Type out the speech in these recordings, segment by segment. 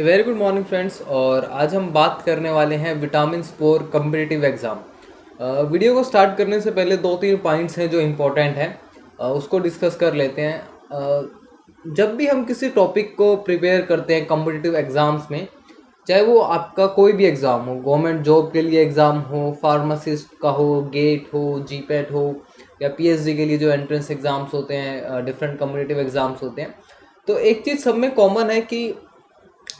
Very good morning friends. और आज हम बात करने वाले हैं vitamin for competitive exam. Video को स्टार्ट करने से पहले दो तीन पॉइंट्स हैं जो इम्पोर्टेंट हैं, उसको डिस्कस कर लेते हैं। जब भी हम किसी टॉपिक को प्रिपेयर करते हैं कम्पिटिटिव एग्ज़ाम्स में, चाहे वो आपका कोई भी एग्ज़ाम हो, गवर्नमेंट जॉब के लिए एग्ज़ाम हो, फार्मासिस्ट का हो, गेट हो, जीपैट हो, या पीएचडी के लिए जो एंट्रेंस एग्ज़ाम्स होते हैं, डिफरेंट कम्पिटिटिव एग्ज़ाम्स होते हैं, तो एक चीज़ सब में कॉमन है कि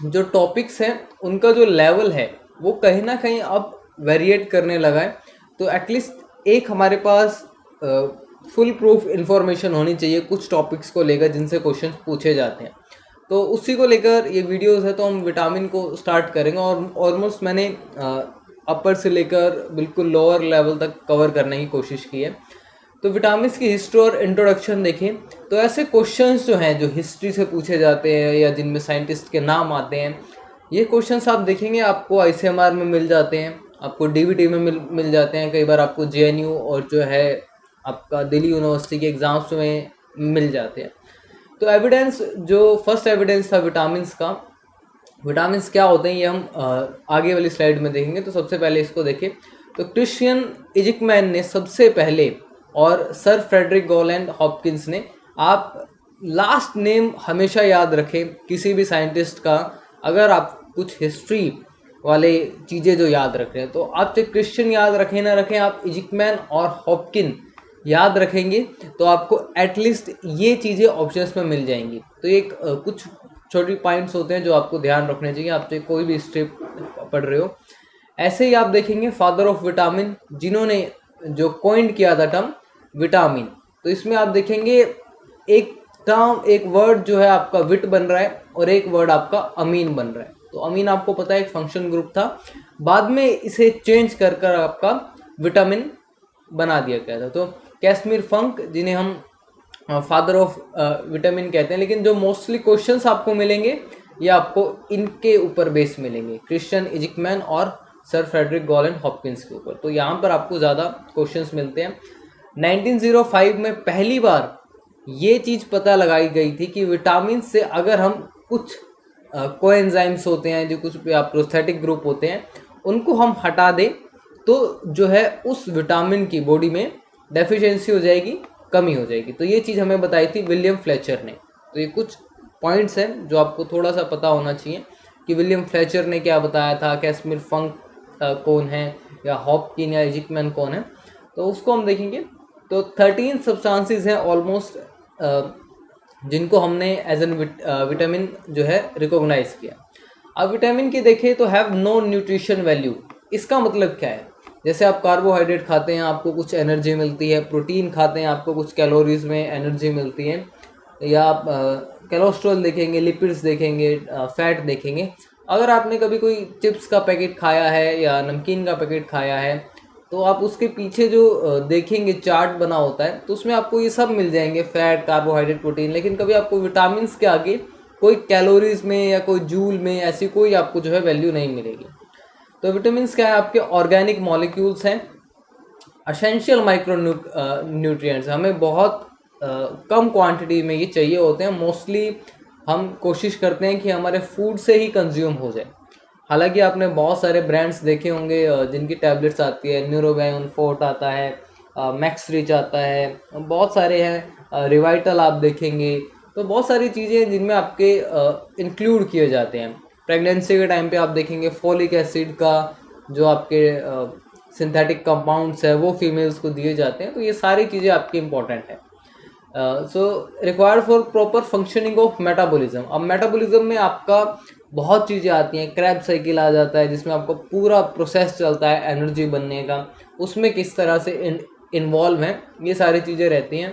जो टॉपिक्स हैं उनका जो लेवल है वो कहीं ना कहीं अब वेरिएट करने लगा है। तो एटलीस्ट एक हमारे पास फुल प्रूफ इंफॉर्मेशन होनी चाहिए कुछ टॉपिक्स को लेकर जिनसे क्वेश्चंस पूछे जाते हैं। तो उसी को लेकर ये वीडियोस है। तो हम विटामिन को स्टार्ट करेंगे और ऑलमोस्ट मैंने अपर से लेकर बिल्कुल लोअर लेवल तक कवर करने की कोशिश की है। तो विटामिन्स की हिस्ट्री और इंट्रोडक्शन देखें तो ऐसे क्वेश्चंस जो हैं जो हिस्ट्री से पूछे जाते हैं या जिनमें साइंटिस्ट के नाम आते हैं, ये क्वेश्चंस आप देखेंगे आपको आईसीएमआर में मिल जाते हैं, आपको डीबीटी में मिल जाते हैं, कई बार आपको जेएनयू और जो है आपका दिल्ली यूनिवर्सिटी के एग्ज़ाम्स में मिल जाते हैं। तो एविडेंस, जो फर्स्ट एविडेंस था विटामिन्स का, विटामिन्स क्या होते हैं ये हम आगे वाली स्लाइड में देखेंगे। तो सबसे पहले इसको देखें तो क्रिश्चियन इजिकमैन ने सबसे पहले और सर फ्रेडरिक गोलैंड हॉपकिंस ने, आप लास्ट नेम हमेशा याद रखें किसी भी साइंटिस्ट का। अगर आप कुछ हिस्ट्री वाले चीज़ें जो याद रख रहे हैं तो आप चाहे क्रिश्चियन याद रखें ना रखें, आप इजिकमैन और हॉपकिन याद रखेंगे तो आपको एटलीस्ट ये चीज़ें ऑप्शंस में मिल जाएंगी। तो ये कुछ छोटी पॉइंट्स होते हैं जो आपको ध्यान रखने चाहिए आप चाहे कोई भी हिस्ट्री पढ़ रहे हो। ऐसे ही आप देखेंगे फादर ऑफ विटामिन, जिन्होंने जो कॉइंड किया था टर्म विटामिन, तो इसमें आप देखेंगे एक टर्म, एक वर्ड जो है आपका विट बन रहा है और एक वर्ड आपका अमीन बन रहा है। तो अमीन आपको पता है एक फंक्शन ग्रुप था, बाद में इसे चेंज कर कर आपका विटामिन बना दिया गया था। तो कैसमीर फंक, जिन्हें हम फादर ऑफ विटामिन कहते हैं, लेकिन जो मोस्टली क्वेश्चंस आपको मिलेंगे ये आपको इनके ऊपर बेस मिलेंगे, क्रिश्चियन इजिकमैन और सर फ्रेडरिक गोलैंड हॉपकिंस के ऊपर। तो यहाँ पर आपको ज़्यादा क्वेश्चंस मिलते हैं। 1905 में पहली बार ये चीज़ पता लगाई गई थी कि विटामिन से अगर हम कुछ कोएंजाइम्स होते हैं, जो कुछ प्रोस्थेटिक ग्रुप होते हैं, उनको हम हटा दें तो जो है उस विटामिन की बॉडी में डेफिशिएंसी हो जाएगी, कमी हो जाएगी। तो ये चीज़ हमें बताई थी विलियम फ्लेचर ने। तो ये कुछ पॉइंट्स हैं जो आपको थोड़ा सा पता होना चाहिए कि विलियम फ्लेचर ने क्या बताया था, कैसमीर फंक कौन है, या हॉपकिन या इजिकमैन कौन है, तो उसको हम देखेंगे। तो 13 सब्सटेंसेस हैं ऑलमोस्ट जिनको हमने एज एन विटामिन जो है रिकॉग्नाइज किया। अब विटामिन की देखें तो हैव नो न्यूट्रिशन वैल्यू। इसका मतलब क्या है, जैसे आप कार्बोहाइड्रेट खाते हैं आपको कुछ एनर्जी मिलती है, प्रोटीन खाते हैं आपको कुछ कैलोरीज में एनर्जी मिलती है, या आप कोलेस्ट्रॉल देखेंगे, लिपिड्स देखेंगे, फैट देखेंगे। अगर आपने कभी कोई चिप्स का पैकेट खाया है या नमकीन का पैकेट खाया है तो आप उसके पीछे जो देखेंगे चार्ट बना होता है तो उसमें आपको ये सब मिल जाएंगे, फैट, कार्बोहाइड्रेट, प्रोटीन, लेकिन कभी आपको विटामिन के आगे कोई कैलोरीज में या कोई जूल में ऐसी कोई आपको जो है वैल्यू नहीं मिलेगी। तो विटामिन क्या है, आपके ऑर्गेनिक मॉलिक्यूल्स हैं, एसेंशियल माइक्रो न्यूट्रिएंट्स, हमें बहुत कम क्वांटिटी में ये चाहिए होते हैं। मोस्टली हम कोशिश करते हैं कि हमारे फूड से ही कंज्यूम हो जाए। हालांकि आपने बहुत सारे ब्रांड्स देखे होंगे जिनकी टैबलेट्स आती है, न्यूरोबैन फोर्ट आता है, मैक्स रिच आता है, बहुत सारे हैं, रिवाइटल आप देखेंगे। तो बहुत सारी चीज़ें हैं जिनमें आपके इंक्लूड किए जाते हैं। प्रेगनेंसी के टाइम पे आप देखेंगे फोलिक एसिड का जो आपके सिंथेटिक कंपाउंड्स है वो फीमेल्स को दिए जाते हैं। तो ये सारी चीज़ें आपकी इंपॉर्टेंट है। So required for proper functioning of metabolism. अब मेटाबॉलिज्म में आपका बहुत चीज़ें आती हैं, क्रैब साइकिल आ जाता है जिसमें आपका पूरा प्रोसेस चलता है एनर्जी बनने का, उसमें किस तरह से इन्वॉल्व है, ये सारी चीज़ें रहती हैं।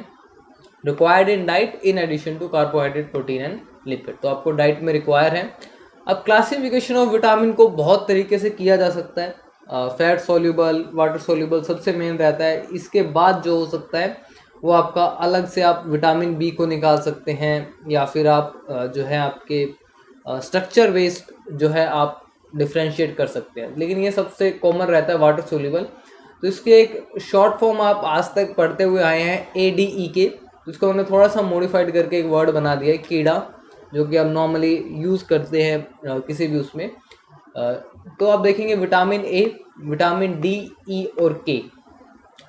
Required in diet in addition to carbohydrate, protein and lipid, तो आपको डाइट में रिक्वायर है। अब क्लासिफिकेशन ऑफ विटामिन को बहुत तरीके से किया जा सकता है, फैट सोल्यूबल, वाटर सोल्यूबल सबसे मेन रहता है। इसके बाद जो हो सकता है वो आपका अलग से आप विटामिन बी को निकाल सकते हैं, या फिर आप जो है आपके स्ट्रक्चर बेस्ड जो है आप डिफ्रेंशिएट कर सकते हैं, लेकिन ये सबसे कॉमन रहता है वाटर सोल्यूबल। तो इसके एक शॉर्ट फॉर्म आप आज तक पढ़ते हुए आए हैं ADE के, तो इसको मैंने थोड़ा सा मॉडिफाइड करके एक वर्ड बना दिया है, कीड़ा। जो कि हम नॉर्मली यूज़ करते हैं किसी भी उसमें। तो आप देखेंगे विटामिन ए, विटामिन डी, ई और के,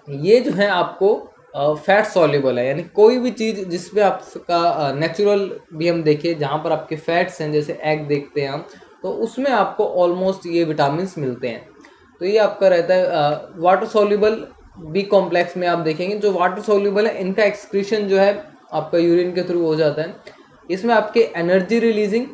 ये जो है आपको फैट सॉल्युबल है, यानी कोई भी चीज़ जिसमें आपका नेचुरल भी हम देखें, जहाँ पर आपके फैट्स हैं, जैसे एग देखते हैं हम, तो उसमें आपको ऑलमोस्ट ये विटामिन मिलते हैं। तो ये आपका रहता है वाटर सॉल्युबल। बी कॉम्प्लेक्स में आप देखेंगे जो वाटर सॉल्युबल है, इनका एक्सक्रीशन जो है आपका यूरिन के थ्रू हो जाता है। इसमें आपके एनर्जी रिलीजिंग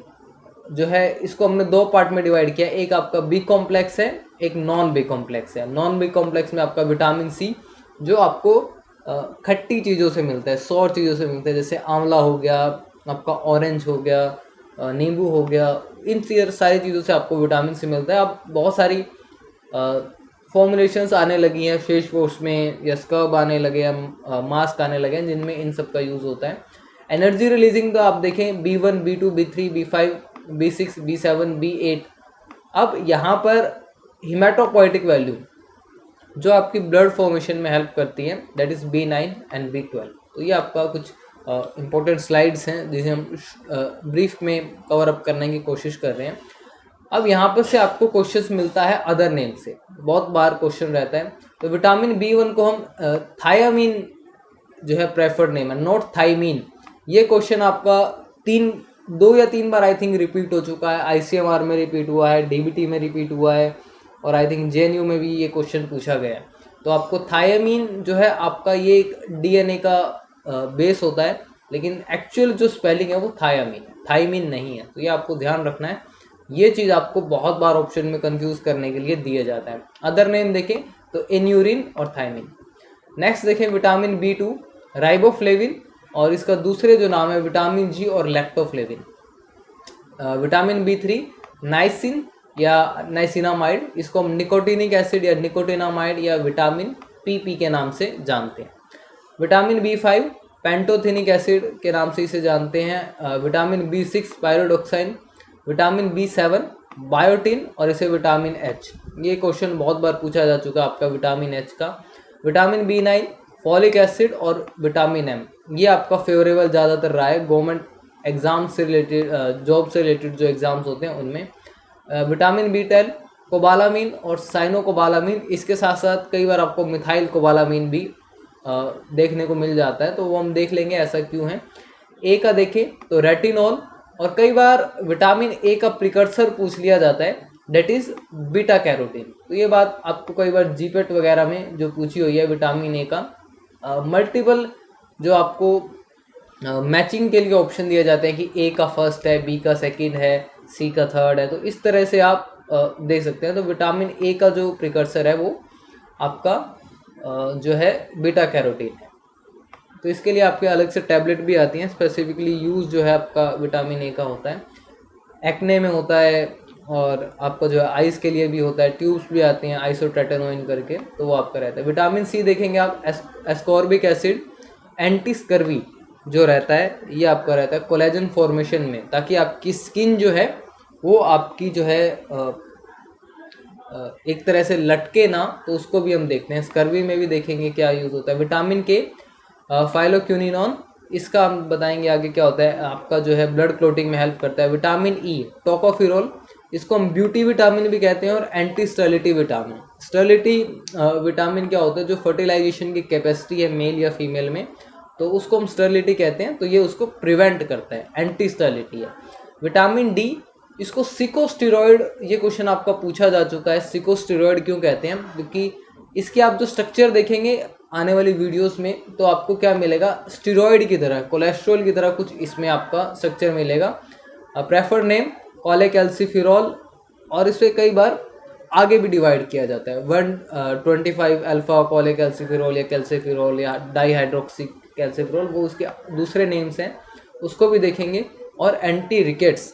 जो है, इसको हमने दो पार्ट में डिवाइड किया, एक आपका बी कॉम्प्लेक्स है, एक नॉन बी कॉम्प्लेक्स है। नॉन बी कॉम्प्लेक्स में आपका विटामिन सी जो आपको खट्टी चीज़ों से मिलता है, सौर चीज़ों से मिलता है, जैसे आंवला हो गया, आपका ऑरेंज हो गया, नींबू हो गया, इन सारी चीज़ों से आपको विटामिन सी मिलता है। अब बहुत सारी फॉर्मुलेशंस आने लगी हैं फेस वॉश में, या स्क्रब आने लगे हैं, मास्क आने लगे हैं, जिनमें इन सब का यूज़ होता है। एनर्जी रिलीजिंग तो आप देखें B1, B2, B3, B5, B6, B7, B8। अब यहाँ पर हिमेटोपोइटिक वैल्यू जो आपकी ब्लड फॉर्मेशन में हेल्प करती है, that is B9 and B12। तो ये आपका कुछ इम्पोर्टेंट स्लाइड्स हैं जिसे हम ब्रीफ में कवर अप करने की कोशिश कर रहे हैं। अब यहाँ पर से आपको क्वेश्चंस मिलता है अदर नेम से, बहुत बार क्वेश्चन रहता है। तो विटामिन B1 को हम थायामीन जो है प्रेफर्ड नेम है, नॉट थाइमीन। ये क्वेश्चन आपका 2 या 3 बार आई थिंक रिपीट हो चुका है। ICMR में रिपीट हुआ है, DBT में रिपीट हुआ है, और आई थिंक JNU में भी ये क्वेश्चन पूछा गया है। तो आपको थायामीन जो है आपका ये एक DNA का बेस होता है, लेकिन एक्चुअल जो स्पेलिंग है वो थायामीन है, थाइमीन नहीं है। तो ये आपको ध्यान रखना है, ये चीज़ आपको बहुत बार ऑप्शन में कंफ्यूज करने के लिए दिया जाता है। अदर नेम देखें तो इन्यूरिन और थाइमिन। नेक्स्ट देखें विटामिन B2 राइबोफ्लेविन, और इसका दूसरे जो नाम है विटामिन G और लैक्टोफ्लेविन। विटामिन B3 नाइसिन या नाइसिनामाइड, इसको हम निकोटिनिक एसिड या निकोटिनामाइड या विटामिन PP के नाम से जानते हैं। विटामिन B5 पेंटोथेनिक एसिड के नाम से इसे जानते हैं। Vitamin B6 पायरोडोक्साइन, vitamin B7 biotin, और इसे विटामिन H। ये क्वेश्चन बहुत बार पूछा जा चुका है आपका विटामिन H का। विटामिन B9 फॉलिक एसिड और विटामिन M, ये आपका फेवरेबल ज़्यादातर रहा है गवर्नमेंट एग्जाम से रिलेटेड, जॉब से रिलेटेड जो एग्ज़ाम्स होते हैं उनमें। विटामिन B12 कोबालामीन और साइनोकोबालामीन, इसके साथ साथ कई बार आपको मिथाइल कोबालामीन भी देखने को मिल जाता है, तो वो हम देख लेंगे ऐसा क्यों है। ए का देखें तो रेटिनॉल, और कई बार विटामिन ए का प्रिकर्सर पूछ लिया जाता है, डेट इज़ बीटा कैरोटीन। तो ये बात आपको कई बार जीपेट वगैरह में जो पूछी हुई है विटामिन ए का। मल्टीपल जो आपको मैचिंग के लिए ऑप्शन दिए जाते हैं कि ए का फर्स्ट है, बी का सेकंड है, सी का थर्ड है, तो इस तरह से आप देख सकते हैं। तो विटामिन ए का जो प्रिकर्सर है वो आपका जो है बीटा कैरोटीन है। तो इसके लिए आपके अलग से टैबलेट भी आती हैं, स्पेसिफिकली यूज़ जो है आपका विटामिन ए का होता है, एक्ने में होता है, और आपका जो है आइस के लिए भी होता है, ट्यूब्स भी आती हैं आइसोट्रेटेनोइन करके, तो वो आपका रहता है। विटामिन सी देखेंगे आप, एस्कॉर्बिक एसिड एंटी स्कर्वी जो रहता है, ये आपका रहता है कोलेजन फॉर्मेशन में, ताकि आपकी स्किन जो है वो आपकी जो है एक तरह से लटके ना, तो उसको भी हम देखते हैं। स्कर्वी में भी देखेंगे क्या यूज़ होता है। विटामिन के फाइलोक्यूनिनॉन, इसका हम बताएंगे आगे क्या होता है, आपका जो है ब्लड क्लोटिंग में हेल्प करता है। विटामिन ई टोकोफिरोल, इसको हम ब्यूटी विटामिन भी कहते हैं, और anti sterility vitamin. Sterility vitamin क्या होता है, जो फर्टिलाइजेशन की कैपेसिटी है मेल या फीमेल में, तो उसको हम स्टर्लिटी कहते हैं, तो ये उसको प्रिवेंट करता है, एंटी स्टर्लिटी है। विटामिन डी, इसको सिकोस्टेरॉइड, ये क्वेश्चन आपका पूछा जा चुका है, सिकोस्टेरॉइड क्यों कहते हैं, क्योंकि इसके आप जो स्ट्रक्चर देखेंगे आने वाली वीडियोस में, तो आपको क्या मिलेगा, स्टेरॉइड की तरह, कोलेस्ट्रॉल की तरह कुछ इसमें आपका स्ट्रक्चर मिलेगा। प्रेफर्ड नेम कोलेकैल्सिफेरॉल, और इसे कई बार आगे भी डिवाइड किया जाता है, 125 अल्फा कोलेकैल्सिफेरॉल या कैल्सिफेरॉल या डाईहाइड्रोक्सी कैल्सिफेरॉल, वो उसके दूसरे नेम्स हैं, उसको भी देखेंगे। और एंटी रिकेट्स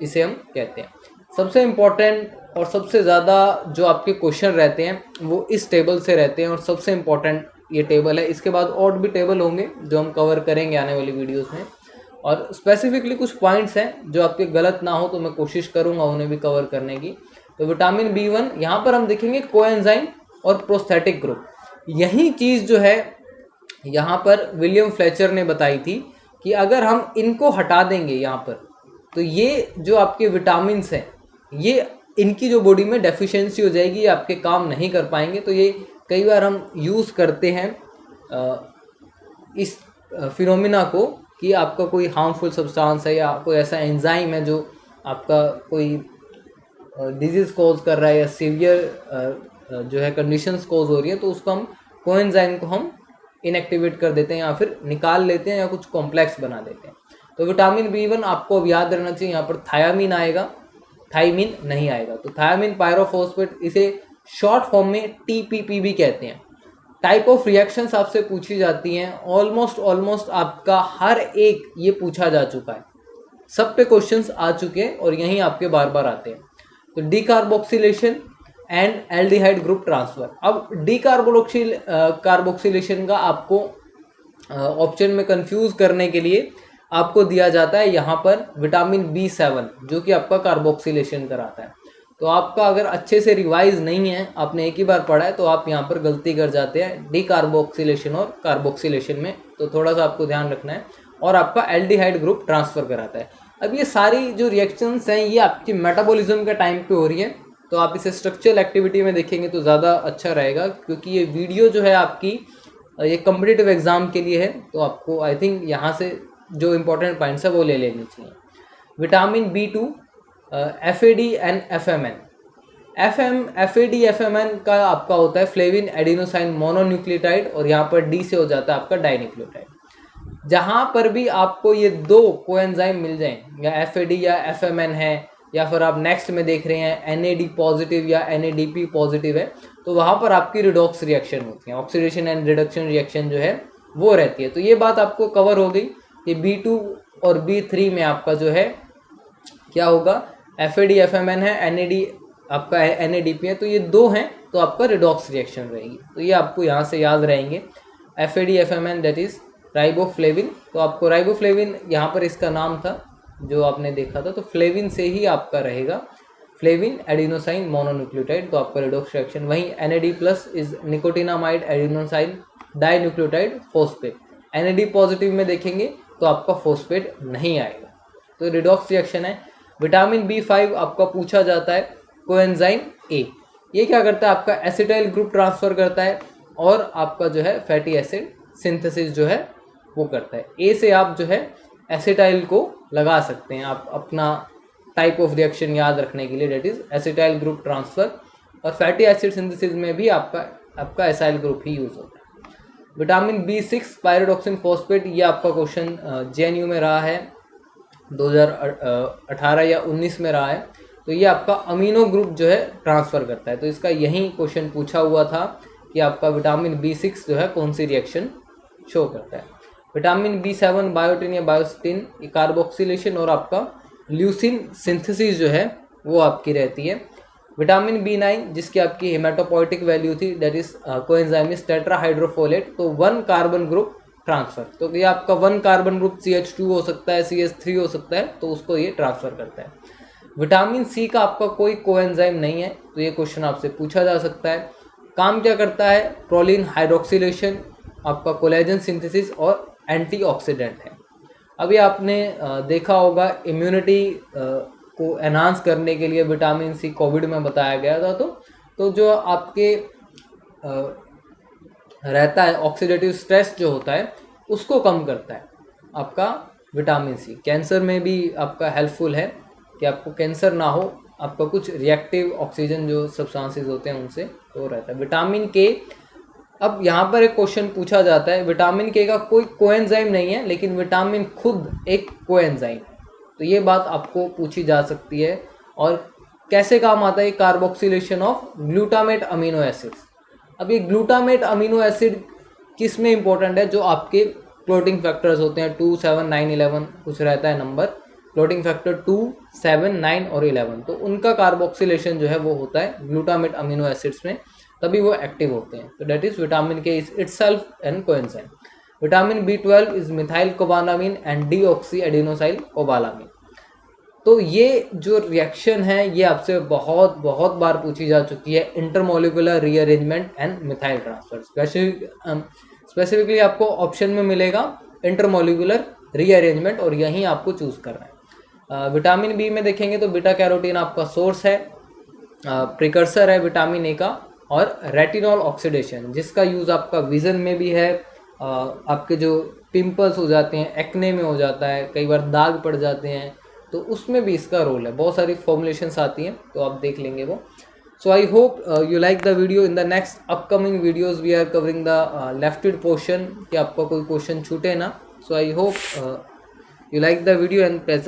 इसे हम कहते हैं। सबसे इम्पॉर्टेंट और सबसे ज़्यादा जो आपके क्वेश्चन रहते हैं वो इस टेबल से रहते हैं, और सबसे इम्पॉर्टेंट ये टेबल है। इसके बाद और भी टेबल होंगे जो हम कवर करेंगे आने वाली वीडियोस में, और स्पेसिफिकली कुछ पॉइंट्स हैं जो आपके गलत ना हो, तो मैं कोशिश करूँगा उन्हें भी कवर करने की। तो विटामिन B1, यहाँ पर हम देखेंगे कोएंजाइम और प्रोस्थेटिक ग्रुप। यही चीज़ जो है यहाँ पर विलियम फ्लेचर ने बताई थी कि अगर हम इनको हटा देंगे यहाँ पर, तो ये जो आपके विटामिन्स हैं, ये इनकी जो बॉडी में डेफिशिएंसी हो जाएगी, ये आपके काम नहीं कर पाएंगे। तो ये कई बार हम यूज़ करते हैं इस फिनोमिना को कि आपका कोई हार्मफुल सब्सटेंस है या कोई ऐसा एंजाइम है जो आपका कोई डिजीज़ कॉज कर रहा है या सीवियर जो है कंडीशंस कॉज हो रही है, तो उसको हम कोएंजाइम को हम इनएक्टिवेट कर देते हैं या फिर निकाल लेते हैं या कुछ कॉम्प्लेक्स बना देते हैं। तो विटामिन B1 आपको अब याद रहना चाहिए, यहाँ पर थायामीन आएगा, थाइमीन नहीं आएगा। तो थायामीन पायरोफॉस्फेट, इसे शॉर्ट फॉर्म में TPP भी कहते हैं। टाइप ऑफ रिएक्शंस आपसे पूछी जाती हैं, ऑलमोस्ट आपका हर एक ये पूछा जा चुका है, सब पे क्वेश्चंस आ चुके हैं और यहीं आपके बार बार आते हैं। तो decarboxylation and aldehyde group transfer. अब कार्बोक्सिलेशन का आपको ऑप्शन में कंफ्यूज करने के लिए आपको दिया जाता है यहाँ पर विटामिन B7 जो कि आपका कार्बोक्सिलेशन कराता है। तो आपका अगर अच्छे से रिवाइज नहीं है, आपने एक ही बार पढ़ा है, तो आप यहाँ पर गलती कर जाते हैं डीकार्बोक्सिलेशन और कार्बोक्सिलेशन में, तो थोड़ा सा आपको ध्यान रखना है। और आपका एल्डिहाइड ग्रुप ट्रांसफ़र कराता है। अब ये सारी जो रिएक्शंस हैं ये आपकी मेटाबॉलिज्म के टाइम पे हो रही है, तो आप इसे स्ट्रक्चरल एक्टिविटी में देखेंगे तो ज़्यादा अच्छा रहेगा, क्योंकि ये वीडियो जो है आपकी ये कॉम्पिटिटिव एग्ज़ाम के लिए है। तो आपको आई थिंक यहाँ से जो इंपॉर्टेंट पॉइंट्स है वो ले लेने चाहिए। Vitamin B2, FAD and FMN। FAD FMN का आपका होता है फ्लेविन एडिनोसाइन मोनोन्यूक्लियोटाइड, और यहाँ पर D से हो जाता है आपका डाइन्यूक्लियोटाइड। जहाँ पर भी आपको ये दो कोएंजाइम मिल जाएं, या FAD या FMN है, या फिर आप नेक्स्ट में देख रहे हैं NAD पॉजिटिव या NADP पॉजिटिव है, तो वहाँ पर आपकी रिडॉक्स रिएक्शन होती है, ऑक्सीडेशन एंड रिडक्शन रिएक्शन जो है वो रहती है। तो ये बात आपको कवर हो गई कि B2 और B3 में आपका जो है क्या होगा, FAD FMN है, NAD आपका NADP है, तो ये दो हैं तो आपका रिडॉक्स रिएक्शन रहेगी। तो ये आपको यहाँ से याद रहेंगे, FAD FMN that is riboflavin. तो आपको राइबोफ्लेविन यहाँ पर इसका नाम था जो आपने देखा था, तो फ्लेविन से ही आपका रहेगा फ्लेविन एडिनोसाइन मोनोन्यूक्लियोटाइड, तो आपका रिडॉक्स रिएक्शन। वहीं NAD plus is nicotinamide adenosine dinucleotide phosphate. NAD positive में देखेंगे तो आपका फॉस्फेट नहीं आएगा, तो रिडॉक्स रिएक्शन है। विटामिन B5 आपका पूछा जाता है कोएंजाइम A। ये क्या करता है, आपका एसिटाइल ग्रुप ट्रांसफ़र करता है और आपका जो है फैटी एसिड सिंथेसिस जो है वो करता है। ए से आप जो है एसिटाइल को लगा सकते हैं, आप अपना टाइप ऑफ रिएक्शन याद रखने के लिए, that is acetyl group transfer. और फैटी एसिड सिंथेसिस में भी आपका एसाइल ग्रुप ही यूज़ होता है। विटामिन B6 पायरोडॉक्सिन फॉस्फेट, ये आपका क्वेश्चन JNU में रहा है 2018 या 19 में रहा है। तो ये आपका अमीनो ग्रुप जो है ट्रांसफ़र करता है, तो इसका यही क्वेश्चन पूछा हुआ था कि आपका विटामिन B6 जो है कौन सी रिएक्शन शो करता है। विटामिन B7 बायोटिन या बायोस्टिन, कार्बोक्सिलेशन और आपका ल्यूसिन सिंथेसिस जो है वो आपकी रहती है। विटामिन B9 जिसकी आपकी हेमाटोपोइटिक वैल्यू थी, that is coenzyme is tetrahydrofolate, तो 1 कार्बन ग्रुप ट्रांसफ़र। तो ये आपका 1 कार्बन ग्रुप CH2 हो सकता है, CH3 हो सकता है, तो उसको ये ट्रांसफ़र करता है। विटामिन C का आपका कोई कोएंजाइम नहीं है, तो ये क्वेश्चन आपसे पूछा जा सकता है। काम क्या करता है, प्रोलिन हाइड्रोक्सिलेशन, आपका कोलेजन सिंथेसिस और एंटीऑक्सीडेंट है। अभी आपने देखा होगा इम्यूनिटी को एनहांस करने के लिए विटामिन C कोविड में बताया गया था। तो जो आपके रहता है ऑक्सीडेटिव स्ट्रेस जो होता है उसको कम करता है आपका विटामिन C। कैंसर में भी आपका हेल्पफुल है कि आपको कैंसर ना हो, आपका कुछ रिएक्टिव ऑक्सीजन जो सब्सटेंसेस होते हैं उनसे तो रहता है। विटामिन K, अब यहाँ पर एक क्वेश्चन पूछा जाता है, विटामिन K का कोई कोएंजाइम नहीं है लेकिन विटामिन खुद एक कोएंजाइम है, तो ये बात आपको पूछी जा सकती है। और कैसे काम आता है, carboxylation of glutamate amino acids. अब ये ग्लूटामेट अमीनो एसिड किस में इंपॉर्टेंट है, जो आपके क्लोटिंग फैक्टर्स होते हैं 2, 7, 9, 11 कुछ रहता है नंबर, क्लोटिंग फैक्टर 2, 7, 9 और 11, तो उनका कार्बोक्सिलेशन जो है वो होता है ग्लूटामेट अमीनो एसिड्स में, तभी वो एक्टिव होते हैं। तो that is vitamin K is itself an coenzyme. Vitamin B12 is methyl cobalamin and deoxy adenosyl cobalamin. तो ये जो रिएक्शन है ये आपसे बहुत बार पूछी जा चुकी है, intermolecular rearrangement and methyl transfer. Specifically आपको ऑप्शन में मिलेगा इंटरमोलिकुलर रीअरेंजमेंट, और यहीं आपको चूज करना है। विटामिन बी में देखेंगे तो बीटा कैरोटीन आपका सोर्स है, प्रिकर्सर है विटामिन ए का, और रेटिनॉल ऑक्सीडेशन जिसका यूज़ आपका विज़न में भी है, आपके जो पिंपल्स हो जाते हैं, एक्ने में हो जाता है, कई बार दाग पड़ जाते हैं, तो उसमें भी इसका रोल है। बहुत सारी फॉर्मुलेशंस आती हैं तो आप देख लेंगे वो। So I hope you like the video. In the next upcoming videos we are covering the lefted portion, कि आपका कोई क्वेश्चन छूटे ना। So I hope you like the video and press